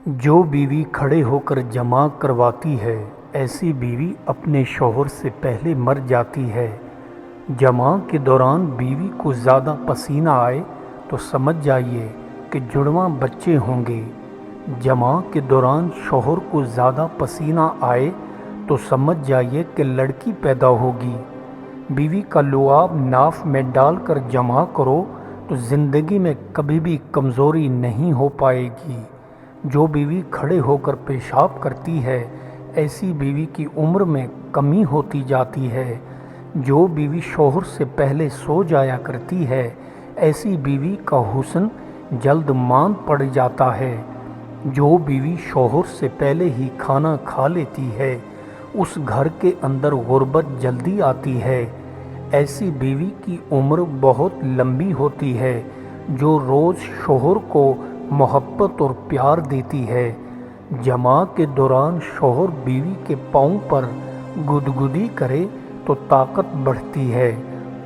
جو بیوی کھڑے ہو کر جمع کرواتی ہے، ایسی بیوی اپنے شوہر سے پہلے مر جاتی ہے۔ جمع کے دوران بیوی کو زیادہ پسینہ آئے تو سمجھ جائیے کہ جڑواں بچے ہوں گے۔ جمع کے دوران شوہر کو زیادہ پسینہ آئے تو سمجھ جائیے کہ لڑکی پیدا ہوگی۔ بیوی کا لعاب ناف میں ڈال کر جمع کرو تو زندگی میں کبھی بھی کمزوری نہیں ہو پائے گی۔ جو بیوی کھڑے ہو کر پیشاب کرتی ہے، ایسی بیوی کی عمر میں کمی ہوتی جاتی ہے۔ جو بیوی شوہر سے پہلے سو جایا کرتی ہے، ایسی بیوی کا حسن جلد ماند پڑ جاتا ہے۔ جو بیوی شوہر سے پہلے ہی کھانا کھا لیتی ہے، اس گھر کے اندر غربت جلدی آتی ہے۔ ایسی بیوی کی عمر بہت لمبی ہوتی ہے۔ جو روز شوہر کو محبت اور پیار دیتی ہے۔ جمع کے دوران شوہر بیوی کے پاؤں پر گدگدی کرے تو طاقت بڑھتی ہے۔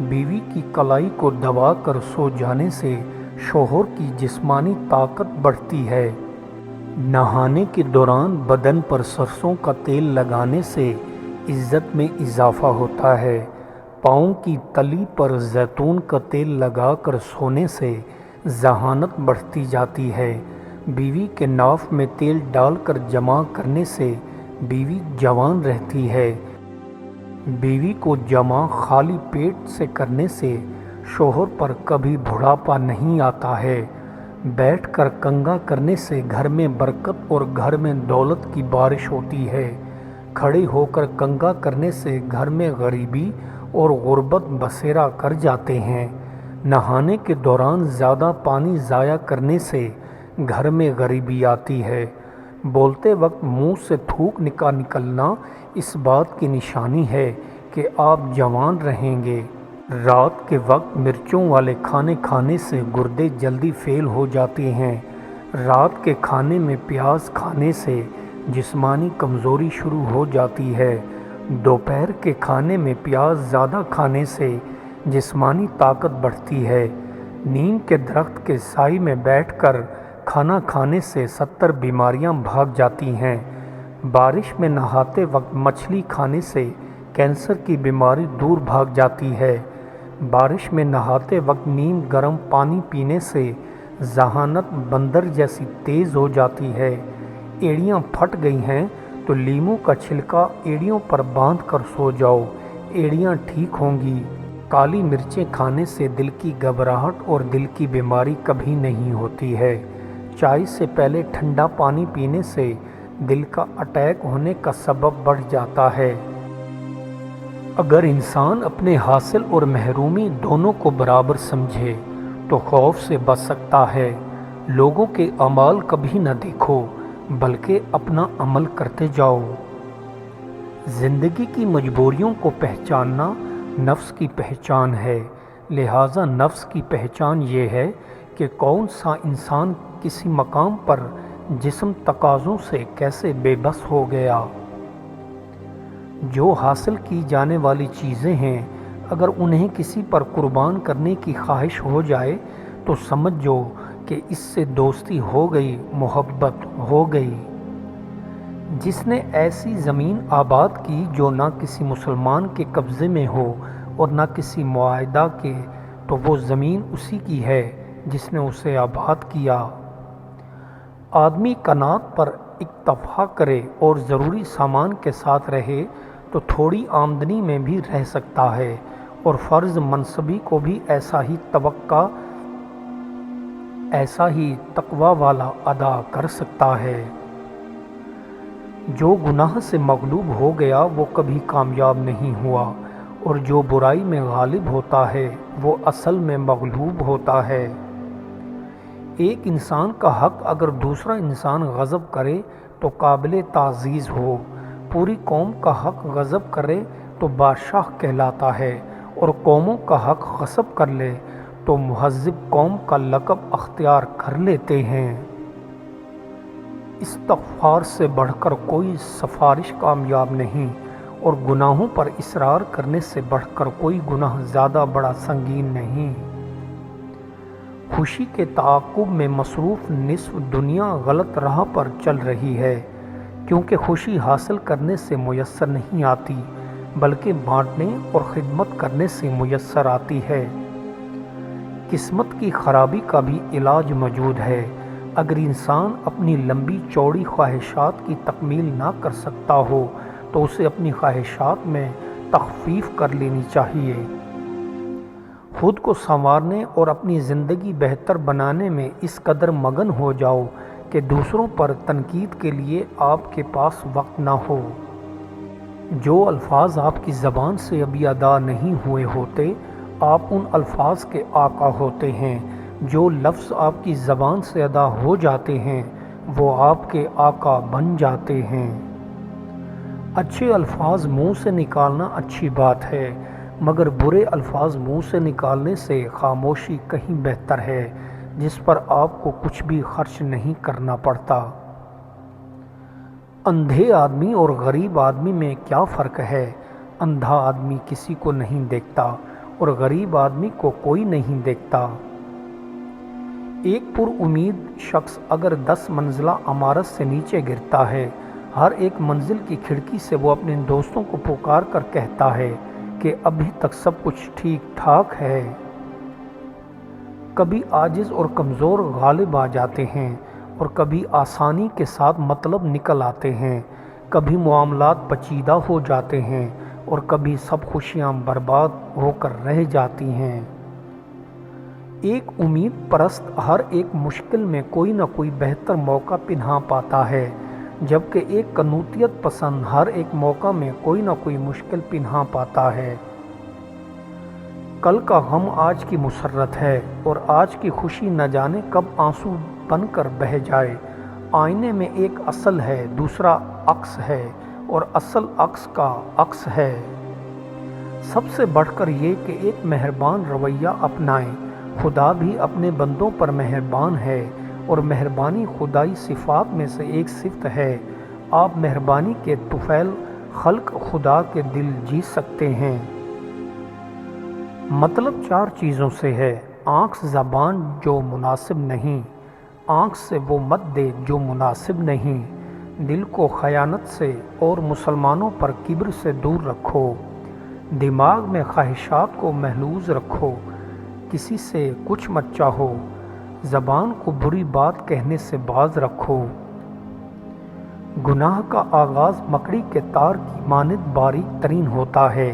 بیوی کی کلائی کو دبا کر سو جانے سے شوہر کی جسمانی طاقت بڑھتی ہے۔ نہانے کے دوران بدن پر سرسوں کا تیل لگانے سے عزت میں اضافہ ہوتا ہے۔ پاؤں کی تلی پر زیتون کا تیل لگا کر سونے سے ذہانت بڑھتی جاتی ہے۔ بیوی کے ناف میں تیل ڈال کر جمع کرنے سے بیوی جوان رہتی ہے۔ بیوی کو جمع خالی پیٹ سے کرنے سے شوہر پر کبھی بڑھاپا نہیں آتا ہے۔ بیٹھ کر کنگھا کرنے سے گھر میں برکت اور گھر میں دولت کی بارش ہوتی ہے۔ کھڑے ہو کر کنگھا کرنے سے گھر میں غریبی اور غربت بسیرا کر جاتے ہیں۔ نہانے کے دوران زیادہ پانی ضائع کرنے سے گھر میں غریبی آتی ہے۔ بولتے وقت منہ سے تھوک نکلنا اس بات کی نشانی ہے کہ آپ جوان رہیں گے۔ رات کے وقت مرچوں والے کھانے کھانے سے گردے جلدی فیل ہو جاتے ہیں۔ رات کے کھانے میں پیاز کھانے سے جسمانی کمزوری شروع ہو جاتی ہے۔ دوپہر کے کھانے میں پیاز زیادہ کھانے سے جسمانی طاقت بڑھتی ہے۔ نیم کے درخت کے سائے میں بیٹھ کر کھانا کھانے سے 70 بیماریاں بھاگ جاتی ہیں۔ بارش میں نہاتے وقت مچھلی کھانے سے کینسر کی بیماری دور بھاگ جاتی ہے۔ بارش میں نہاتے وقت نیم گرم پانی پینے سے ذہانت بندر جیسی تیز ہو جاتی ہے۔ ایڑیاں پھٹ گئی ہیں تو لیموں کا چھلکا ایڑیوں پر باندھ کر سو جاؤ، ایڑیاں ٹھیک ہوں گی۔ کالی مرچیں کھانے سے دل کی گھبراہٹ اور دل کی بیماری کبھی نہیں ہوتی ہے۔ چائے سے پہلے ٹھنڈا پانی پینے سے دل کا اٹیک ہونے کا سبب بڑھ جاتا ہے۔ اگر انسان اپنے حاصل اور محرومی دونوں کو برابر سمجھے تو خوف سے بچ سکتا ہے۔ لوگوں کے اعمال کبھی نہ دیکھو بلکہ اپنا عمل کرتے جاؤ۔ زندگی کی مجبوریوں کو پہچاننا نفس کی پہچان ہے، لہٰذا نفس کی پہچان یہ ہے کہ کون سا انسان کسی مقام پر جسم تقاضوں سے کیسے بے بس ہو گیا۔ جو حاصل کی جانے والی چیزیں ہیں، اگر انہیں کسی پر قربان کرنے کی خواہش ہو جائے تو سمجھو کہ اس سے دوستی ہو گئی، محبت ہو گئی۔ جس نے ایسی زمین آباد کی جو نہ کسی مسلمان کے قبضے میں ہو اور نہ کسی معاہدہ کے، تو وہ زمین اسی کی ہے جس نے اسے آباد کیا۔ آدمی قناعت پر اکتفا کرے اور ضروری سامان کے ساتھ رہے تو تھوڑی آمدنی میں بھی رہ سکتا ہے اور فرض منصبی کو بھی ایسا ہی تقوی والا ادا کر سکتا ہے۔ جو گناہ سے مغلوب ہو گیا وہ کبھی کامیاب نہیں ہوا، اور جو برائی میں غالب ہوتا ہے وہ اصل میں مغلوب ہوتا ہے۔ ایک انسان کا حق اگر دوسرا انسان غصب کرے تو قابل تعزیز ہو، پوری قوم کا حق غصب کرے تو بادشاہ کہلاتا ہے، اور قوموں کا حق غصب کر لے تو مہذب قوم کا لقب اختیار کر لیتے ہیں۔ استغفار سے بڑھ کر کوئی سفارش کامیاب نہیں، اور گناہوں پر اصرار کرنے سے بڑھ کر کوئی گناہ زیادہ بڑا سنگین نہیں۔ خوشی کے تعاقب میں مصروف نصف دنیا غلط راہ پر چل رہی ہے، کیونکہ خوشی حاصل کرنے سے میسر نہیں آتی بلکہ بانٹنے اور خدمت کرنے سے میسر آتی ہے۔ قسمت کی خرابی کا بھی علاج موجود ہے۔ اگر انسان اپنی لمبی چوڑی خواہشات کی تکمیل نہ کر سکتا ہو تو اسے اپنی خواہشات میں تخفیف کر لینی چاہیے۔ خود کو سنوارنے اور اپنی زندگی بہتر بنانے میں اس قدر مگن ہو جاؤ کہ دوسروں پر تنقید کے لیے آپ کے پاس وقت نہ ہو۔ جو الفاظ آپ کی زبان سے ابھی ادا نہیں ہوئے ہوتے، آپ ان الفاظ کے آقا ہوتے ہیں۔ جو لفظ آپ کی زبان سے ادا ہو جاتے ہیں وہ آپ کے آقا بن جاتے ہیں۔ اچھے الفاظ منہ سے نکالنا اچھی بات ہے، مگر برے الفاظ منہ سے نکالنے سے خاموشی کہیں بہتر ہے، جس پر آپ کو کچھ بھی خرچ نہیں کرنا پڑتا۔ اندھے آدمی اور غریب آدمی میں کیا فرق ہے؟ اندھا آدمی کسی کو نہیں دیکھتا اور غریب آدمی کو کوئی نہیں دیکھتا۔ ایک پر امید شخص اگر 10 منزلہ عمارت سے نیچے گرتا ہے، ہر ایک منزل کی کھڑکی سے وہ اپنے دوستوں کو پکار کر کہتا ہے کہ ابھی تک سب کچھ ٹھیک ٹھاک ہے۔ کبھی عاجز اور کمزور غالب آ جاتے ہیں اور کبھی آسانی کے ساتھ مطلب نکل آتے ہیں، کبھی معاملات پیچیدہ ہو جاتے ہیں اور کبھی سب خوشیاں برباد ہو کر رہ جاتی ہیں۔ ایک امید پرست ہر ایک مشکل میں کوئی نہ کوئی بہتر موقع پنہا پاتا ہے، جبکہ ایک قنوطیت پسند ہر ایک موقع میں کوئی نہ کوئی مشکل پنہا پاتا ہے۔ کل کا غم آج کی مسرت ہے اور آج کی خوشی نہ جانے کب آنسو بن کر بہہ جائے۔ آئینے میں ایک اصل ہے، دوسرا عکس ہے اور اصل عکس کا عکس ہے۔ سب سے بڑھ کر یہ کہ ایک مہربان رویہ اپنائیں۔ خدا بھی اپنے بندوں پر مہربان ہے اور مہربانی خدائی صفات میں سے ایک صفت ہے۔ آپ مہربانی کے طفیل خلق خدا کے دل جیت سکتے ہیں۔ مطلب 4 چیزوں سے ہے: آنکھ زبان جو مناسب نہیں، آنکھ سے وہ مت دے جو مناسب نہیں، دل کو خیانت سے اور مسلمانوں پر کبر سے دور رکھو، دماغ میں خواہشات کو محلوظ رکھو، کسی سے کچھ مت چاہو، زبان کو بری بات کہنے سے باز رکھو۔ گناہ کا آغاز مکڑی کے تار کی مانند باریک ترین ہوتا ہے،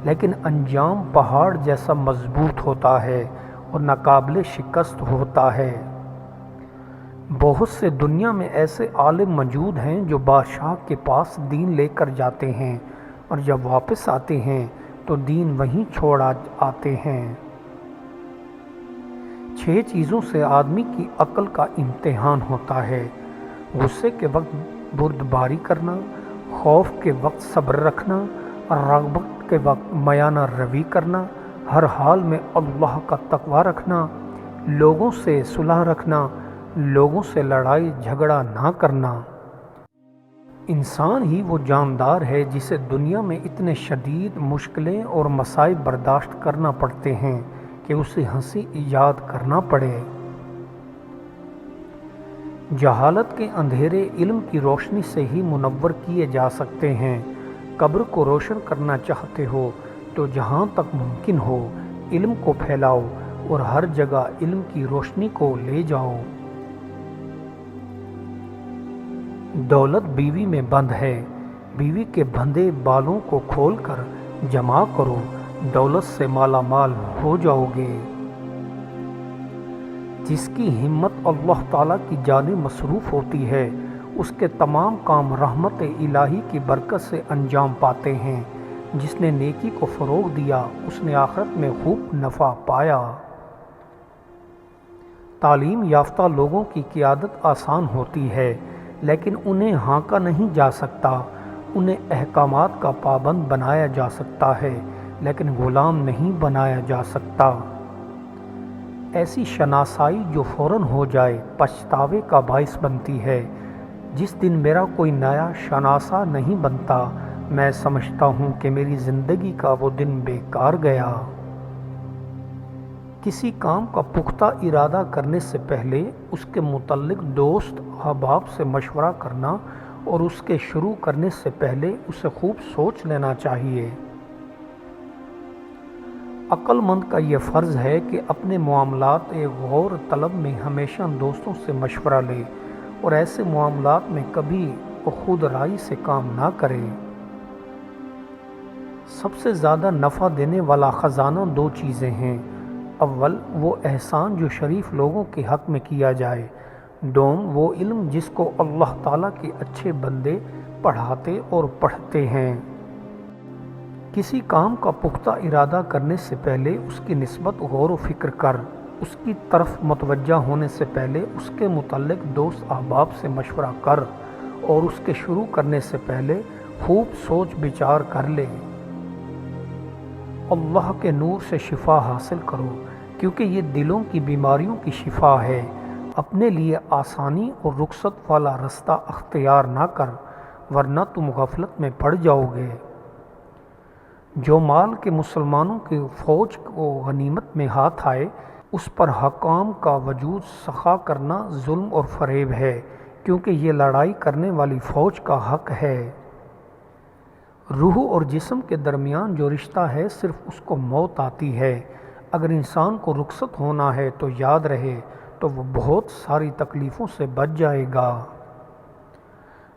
لیکن انجام پہاڑ جیسا مضبوط ہوتا ہے اور ناقابل شکست ہوتا ہے۔ بہت سے دنیا میں ایسے عالم موجود ہیں جو بادشاہ کے پاس دین لے کر جاتے ہیں اور جب واپس آتے ہیں تو دین وہیں چھوڑ آتے ہیں۔ 6 چیزوں سے آدمی کی عقل کا امتحان ہوتا ہے: غصے کے وقت بردباری کرنا، خوف کے وقت صبر رکھنا، رغبت کے وقت میانہ روی کرنا، ہر حال میں اللہ کا تقوی رکھنا، لوگوں سے صلح رکھنا، لوگوں سے لڑائی جھگڑا نہ کرنا۔ انسان ہی وہ جاندار ہے جسے دنیا میں اتنے شدید مشکلیں اور مصائب برداشت کرنا پڑتے ہیں کہ اسے ہنسی ایجاد کرنا پڑے۔ جہالت کے اندھیرے علم کی روشنی سے ہی منور کیے جا سکتے ہیں۔ قبر کو روشن کرنا چاہتے ہو تو جہاں تک ممکن ہو علم کو پھیلاؤ اور ہر جگہ علم کی روشنی کو لے جاؤ۔ دولت بیوی میں بند ہے، بیوی کے بندھے بالوں کو کھول کر جمع کرو، دولت سے مالا مال ہو جاؤ گے۔ جس کی ہمت اللہ تعالیٰ کی جانب مصروف ہوتی ہے اس کے تمام کام رحمت الہی کی برکت سے انجام پاتے ہیں۔ جس نے نیکی کو فروغ دیا اس نے آخرت میں خوب نفع پایا۔ تعلیم یافتہ لوگوں کی قیادت آسان ہوتی ہے، لیکن انہیں ہانکا نہیں جا سکتا۔ انہیں احکامات کا پابند بنایا جا سکتا ہے، لیکن غلام نہیں بنایا جا سکتا۔ ایسی شناسائی جو فوراً ہو جائے پچھتاوے کا باعث بنتی ہے۔ جس دن میرا کوئی نیا شناسا نہیں بنتا میں سمجھتا ہوں کہ میری زندگی کا وہ دن بیکار گیا۔ کسی کام کا پختہ ارادہ کرنے سے پہلے اس کے متعلق دوست احباب سے مشورہ کرنا اور اس کے شروع کرنے سے پہلے اسے خوب سوچ لینا چاہیے۔ عقل مند کا یہ فرض ہے کہ اپنے معاملات غور طلب میں ہمیشہ دوستوں سے مشورہ لے اور ایسے معاملات میں کبھی خود رائے سے کام نہ کرے۔ سب سے زیادہ نفع دینے والا خزانہ دو چیزیں ہیں، اول وہ احسان جو شریف لوگوں کے حق میں کیا جائے، دوم وہ علم جس کو اللہ تعالیٰ کے اچھے بندے پڑھاتے اور پڑھتے ہیں۔ کسی کام کا پختہ ارادہ کرنے سے پہلے اس کی نسبت غور و فکر کر، اس کی طرف متوجہ ہونے سے پہلے اس کے متعلق دوست احباب سے مشورہ کر اور اس کے شروع کرنے سے پہلے خوب سوچ بچار کر لے۔ اللہ کے نور سے شفا حاصل کرو، کیونکہ یہ دلوں کی بیماریوں کی شفا ہے۔ اپنے لیے آسانی اور رخصت والا رستہ اختیار نہ کر، ورنہ تم غفلت میں پڑ جاؤ گے۔ جو مال کے مسلمانوں کی فوج کو غنیمت میں ہاتھ آئے، اس پر حکام کا وجود سخا کرنا ظلم اور فریب ہے، کیونکہ یہ لڑائی کرنے والی فوج کا حق ہے۔ روح اور جسم کے درمیان جو رشتہ ہے، صرف اس کو موت آتی ہے۔ اگر انسان کو رخصت ہونا ہے تو یاد رہے تو وہ بہت ساری تکلیفوں سے بچ جائے گا۔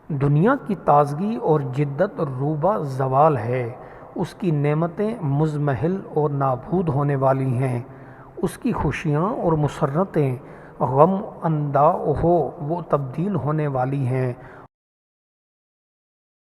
دنیا کی تازگی اور جدت روبہ زوال ہے، اس کی نعمتیں مزمحل اور نابود ہونے والی ہیں، اس کی خوشیاں اور مسرتیں غم انداز وہ تبدیل ہونے والی ہیں